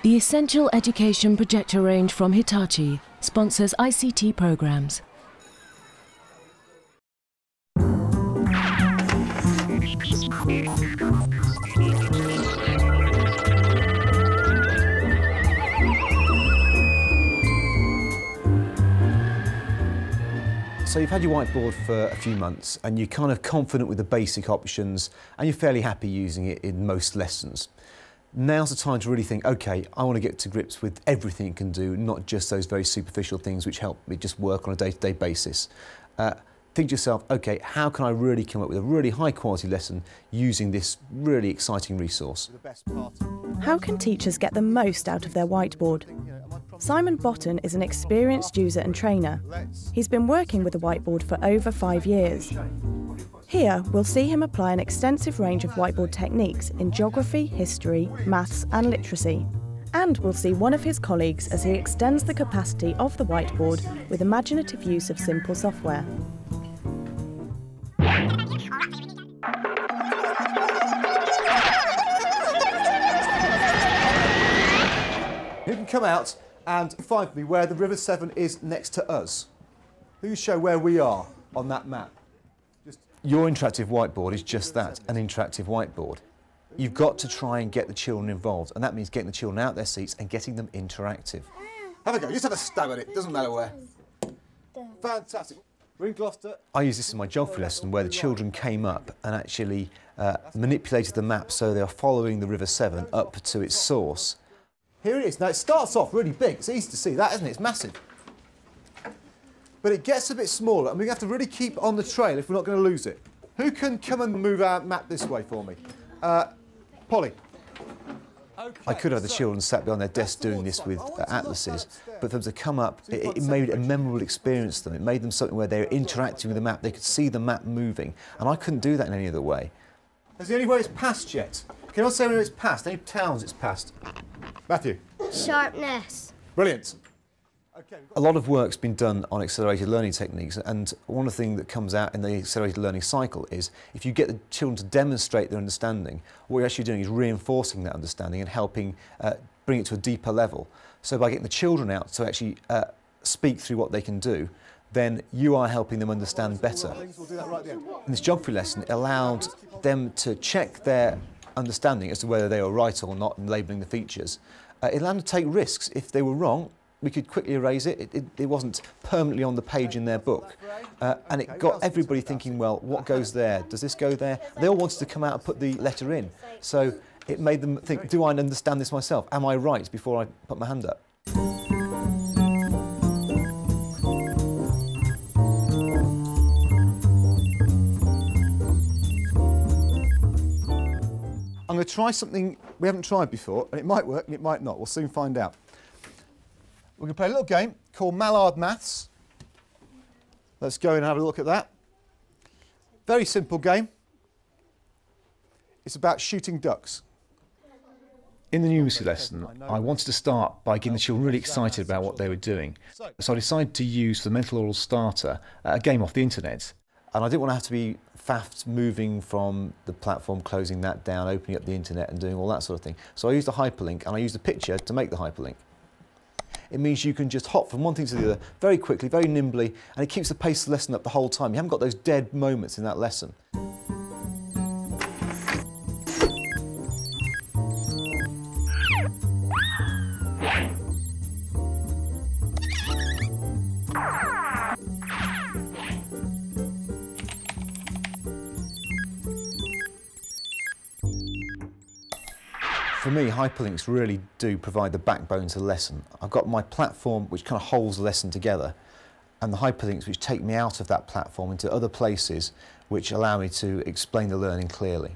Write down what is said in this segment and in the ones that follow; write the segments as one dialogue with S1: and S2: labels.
S1: The Essential Education Projector range from Hitachi sponsors ICT programs.
S2: So you've had your whiteboard for a few months and you're kind of confident with the basic options and you're fairly happy using it in most lessons. Now's the time to really think, okay, I want to get to grips with everything it can do, not just those very superficial things which help me just work on a day-to-day basis. Think to yourself, okay, how can I really come up with a really high quality lesson using this really exciting resource?
S3: How can teachers get the most out of their whiteboard? Simon Botten is an experienced user and trainer. He's been working with the whiteboard for over 5 years. Here, we'll see him apply an extensive range of whiteboard techniques in geography, history, maths and literacy. And we'll see one of his colleagues as he extends the capacity of the whiteboard with imaginative use of simple software.
S2: You can come out and find me where the River Severn is next to us. Who show where we are on that map? Your interactive whiteboard is just that, an interactive whiteboard. You've got to try and get the children involved, and that means getting the children out of their seats and getting them interactive. Have a go, just have a stab at it, doesn't matter where. Fantastic. We're in Gloucester. I used this in my geography lesson where the children came up and actually manipulated the map so they are following the River Severn up to its source. Here it is. Now it starts off really big. It's easy to see that, isn't it? It's massive. But it gets a bit smaller and we have to really keep on the trail if we're not going to lose it. Who can come and move our map this way for me? Polly. Okay, I could have the children sat behind their desk doing this with atlases, but for them to come up, it made it a memorable experience for them. It made them something where they were interacting with the map. They could see the map moving, and I couldn't do that in any other way. Has anywhere it's passed yet? Can anyone say where it's passed? Any towns it's passed? Matthew?
S4: Sharpness.
S2: Brilliant. Okay, a lot of work's been done on accelerated learning techniques, and one of the things that comes out in the accelerated learning cycle is if you get the children to demonstrate their understanding, what you're actually doing is reinforcing that understanding and helping bring it to a deeper level. So by getting the children out to actually speak through what they can do, then you are helping them understand better. In this geography lesson, it allowed them to check their understanding as to whether they were right or not in labelling the features. It allowed them to take risks. If they were wrong, we could quickly erase it. It wasn't permanently on the page in their book. And it got everybody thinking, well, what goes there? Does this go there? They all wanted to come out and put the letter in. So it made them think, do I understand this myself? Am I right before I put my hand up? I'm going to try something we haven't tried before, and it might work and it might not. We'll soon find out. We're going to play a little game called Mallard Maths. Let's go and have a look at that. Very simple game. It's about shooting ducks. In the numeracy lesson, I wanted to start by getting the children really excited about what they were doing. So I decided to use for the mental oral starter a game off the internet. And I didn't want to have to be faffed moving from the platform, closing that down, opening up the internet and doing all that sort of thing. So I used a hyperlink and I used a picture to make the hyperlink. It means you can just hop from one thing to the other very quickly, very nimbly, and it keeps the pace of the lesson up the whole time. You haven't got those dead moments in that lesson. For me, hyperlinks really do provide the backbone to the lesson. I've got my platform which kind of holds the lesson together, and the hyperlinks which take me out of that platform into other places which allow me to explain the learning clearly.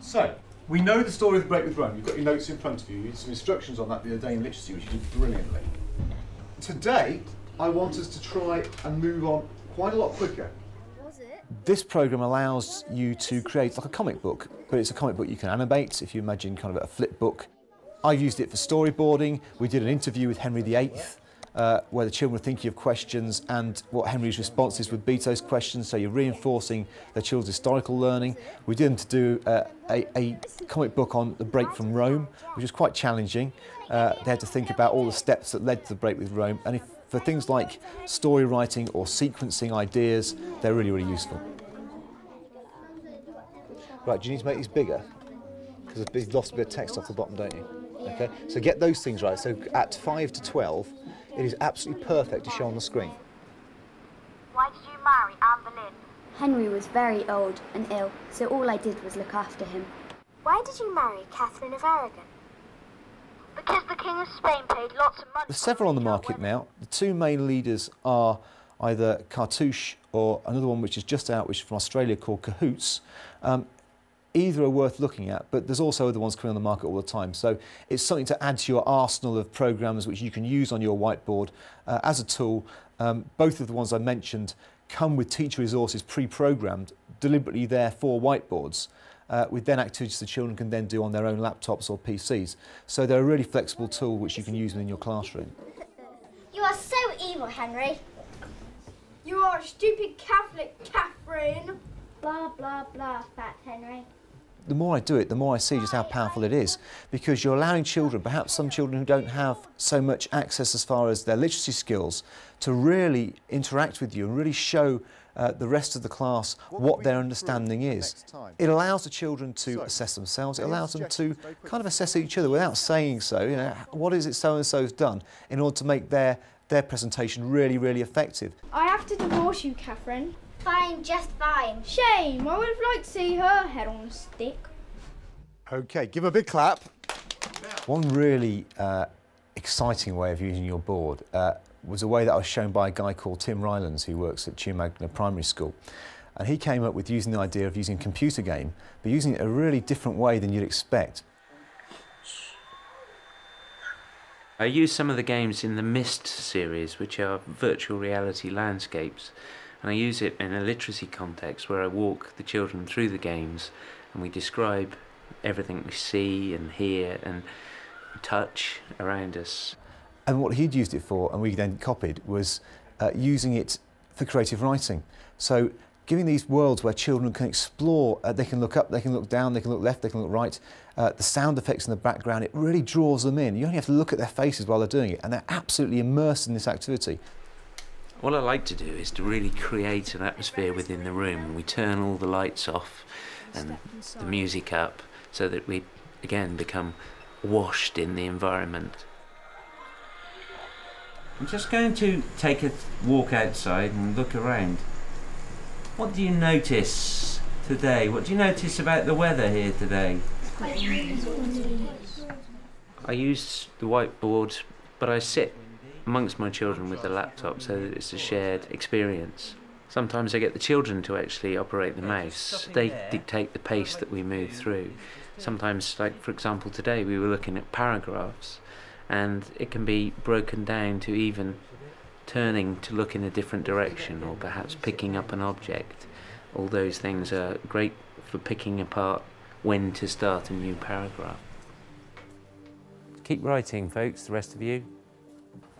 S2: So, we know the story of the break with Rome. You've got your notes in front of you. You did some instructions on that the other day in literacy, which you did brilliantly. Today, I want us to try and move on quite a lot quicker. This programme allows you to create like a comic book, but it's a comic book you can animate, if you imagine kind of a flip book. I've used it for storyboarding. We did an interview with Henry VIII where the children are thinking of questions and what Henry's responses would be to those questions, so you're reinforcing the children's historical learning. We did them to do a comic book on the break from Rome, which was quite challenging. They had to think about all the steps that led to the break with Rome, and for things like story writing or sequencing ideas, they're really, really useful. Right, do you need to make these bigger? Because you've lost a bit of text off the bottom, don't you? Okay, so get those things right. So at 5 to 12, it is absolutely perfect to show on the screen.
S4: Why did you marry Anne Boleyn?
S5: Henry was very old and ill, so all I did was look after him.
S4: Why did you marry Catherine of Aragon? Because the King of Spain paid lots of money.
S2: There's several on the market now. The two main leaders are either Cartouche or another one which is just out, which is from Australia, called Cahoots. Either are worth looking at, but there's also other ones coming on the market all the time. So it's something to add to your arsenal of programs which you can use on your whiteboard as a tool. Both of the ones I mentioned come with teacher resources pre-programmed, deliberately there for whiteboards, with then activities the children can then do on their own laptops or PCs. So they're a really flexible tool which you can use within your classroom.
S4: You are so evil, Henry.
S6: You are a stupid Catholic, Catherine.
S4: Blah, blah, blah, Fat Henry.
S2: The more I do it, the more I see just how powerful it is, because you're allowing children, perhaps some children who don't have so much access as far as their literacy skills, to really interact with you and really show the rest of the class what their understanding is. It allows the children to assess themselves, it allows them to kind of assess each other without saying so, you know, what is it so-and-so's done, in order to make their presentation really, really effective.
S6: I have to divorce you, Catherine.
S4: Fine, just fine.
S6: Shame, I would have liked to see her head on a stick.
S2: OK, give them a big clap. One really exciting way of using your board was a way that I was shown by a guy called Tim Rylands, who works at Magna Primary School. And he came up with using the idea of using a computer game, but using it a really different way than you'd expect.
S7: I use some of the games in the Mist series, which are virtual reality landscapes. And I use it in a literacy context where I walk the children through the games and we describe everything we see and hear and touch around us.
S2: And what he'd used it for, and we then copied, was using it for creative writing. So giving these worlds where children can explore, they can look up, they can look down, they can look left, they can look right, the sound effects in the background, it really draws them in. You only have to look at their faces while they're doing it, and they're absolutely immersed in this activity.
S7: What I like to do is to really create an atmosphere within the room. We turn all the lights off and the music up so that we, again, become washed in the environment. I'm just going to take a walk outside and look around. What do you notice today? What do you notice about the weather here today? I use the whiteboard, but I sit amongst my children with the laptop so that it's a shared experience. Sometimes I get the children to actually operate the mouse. They dictate the pace that we move through. Sometimes, like for example today, we were looking at paragraphs, and it can be broken down to even turning to look in a different direction, or perhaps picking up an object. All those things are great for picking apart when to start a new paragraph. Keep writing, folks, the rest of you.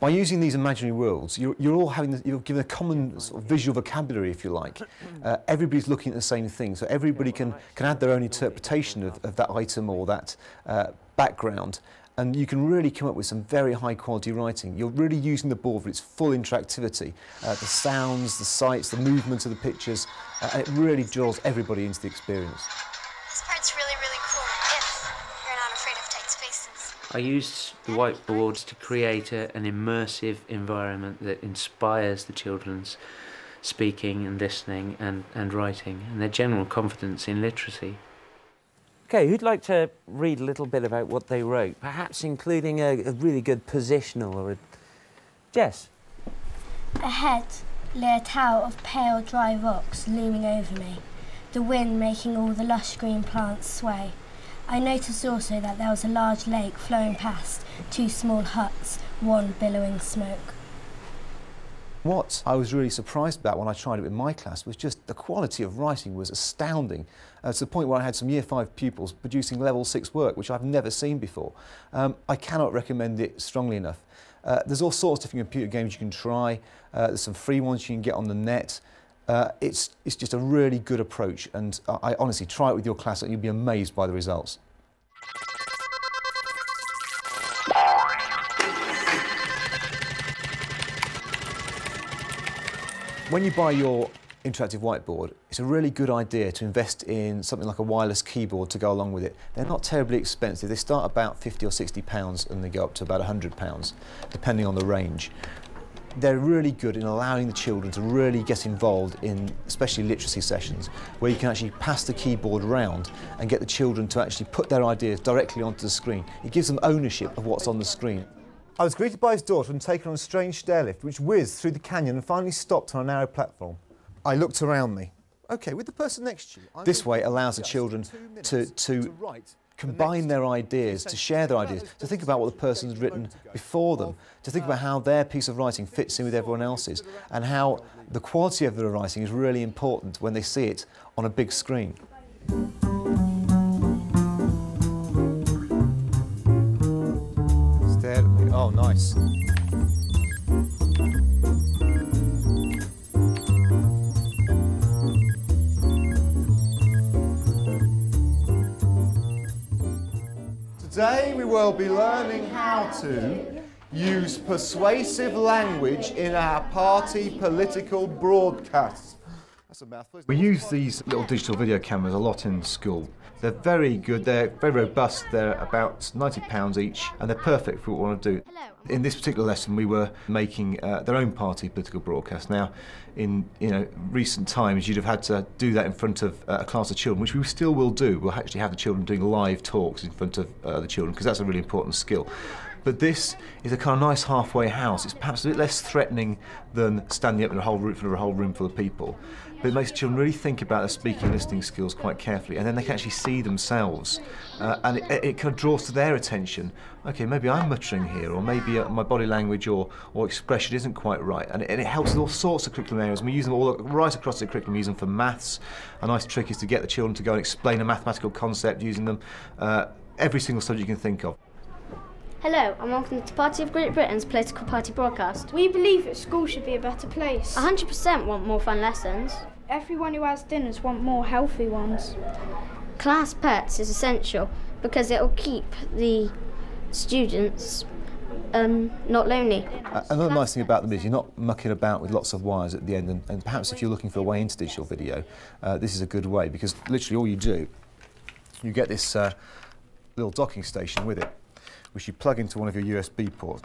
S2: By using these imaginary worlds, you're given a common sort of visual vocabulary, if you like. Everybody's looking at the same thing, so everybody can add their own interpretation of that item or that background, and you can really come up with some very high quality writing. You're really using the board for its full interactivity, the sounds, the sights, the movement of the pictures, and it really draws everybody into the experience.
S4: This part's really, really cool if you're not afraid of tight spaces.
S7: I use the whiteboards to create an immersive environment that inspires the children's speaking and listening and writing and their general confidence in literacy. Okay, who'd like to read a little bit about what they wrote, perhaps including a really good positional or a... Jess?
S8: Ahead lay a tower of pale dry rocks looming over me, the wind making all the lush green plants sway. I noticed also that there was a large lake flowing past, two small huts, one billowing smoke.
S2: What I was really surprised about when I tried it with my class was just the quality of writing was astounding. To the point where I had some Year 5 pupils producing Level 6 work, which I've never seen before. I cannot recommend it strongly enough. There's all sorts of different computer games you can try. There's some free ones you can get on the net. It's just a really good approach, and I honestly, try it with your class and you'll be amazed by the results. When you buy your interactive whiteboard, it's a really good idea to invest in something like a wireless keyboard to go along with it. They're not terribly expensive. They start about £50 or £60 and they go up to about £100, depending on the range. They're really good in allowing the children to really get involved in especially literacy sessions, where you can actually pass the keyboard round and get the children to actually put their ideas directly onto the screen. It gives them ownership of what's on the screen. I was greeted by his daughter and taken on a strange stair lift which whizzed through the canyon and finally stopped on a narrow platform. I looked around me. OK, with the person next to you... This way allows the children to combine their ideas, to share their ideas, to think about what the person's written before them, to think about how their piece of writing fits in with everyone else's, and how the quality of their writing is really important when they see it on a big screen. Stared at me. Oh, nice. Today we will be learning how to use persuasive language in our party political broadcasts. That's a mouthful. We use these little digital video cameras a lot in school. They're very good, they're very robust, they're about £90 each, and they're perfect for what we want to do. In this particular lesson we were making their own party political broadcast. Now, in recent times you'd have had to do that in front of a class of children, which we still will do. We'll actually have the children doing live talks in front of the children, because that's a really important skill. But this is a kind of nice halfway house. It's perhaps a bit less threatening than standing up in a whole room full of people. But it makes children really think about their speaking and listening skills quite carefully, and then they can actually see themselves. And it kind of draws to their attention. OK, maybe I'm muttering here, or maybe my body language or expression isn't quite right. And it helps with all sorts of curriculum areas. We use them all right across the curriculum. We use them for maths. A nice trick is to get the children to go and explain a mathematical concept using them. Every single subject you can think of.
S9: Hello, and welcome to Party of Great Britain's political party broadcast.
S6: We believe that school should be a better place.
S9: 100% want more fun lessons.
S6: Everyone who has dinners want more healthy ones.
S9: Class pets is essential because it will keep the students not lonely.
S2: Another nice thing about them is you're not mucking about with lots of wires at the end, and perhaps if you're looking for a way into digital video, this is a good way, because literally all you do, you get this little docking station with it, which you plug into one of your USB ports.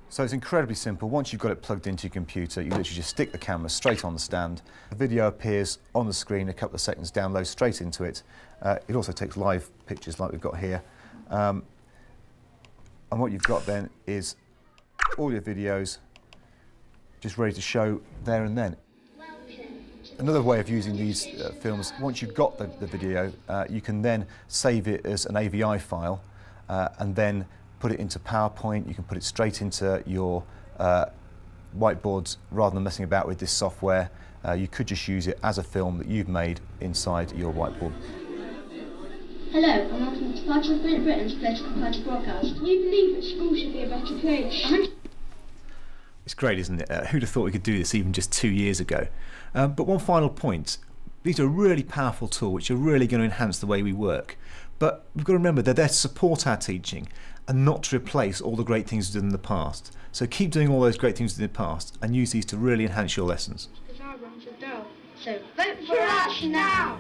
S2: So it's incredibly simple. Once you've got it plugged into your computer, you literally just stick the camera straight on the stand. The video appears on the screen, a couple of seconds downloads straight into it. It also takes live pictures like we've got here. And what you've got then is all your videos just ready to show there and then. Another way of using these films, once you've got the video, you can then save it as an AVI file, and then put it into PowerPoint. You can put it straight into your whiteboards rather than messing about with this software. You could just use it as a film that you've made inside your whiteboard.
S9: Hello, and welcome to Party of Great Britain's political party broadcast.
S6: We believe that school should be a better place.
S2: It's great, isn't it? Who'd have thought we could do this even just 2 years ago? But one final point. These are a really powerful tool which are really going to enhance the way we work. But we've got to remember they're there to support our teaching and not to replace all the great things we've done in the past. So keep doing all those great things in the past and use these to really enhance your lessons.
S9: So vote for us now!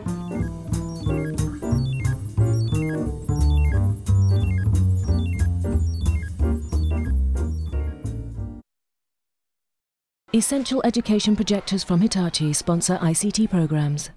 S1: Essential education projectors from Hitachi sponsor ICT programs.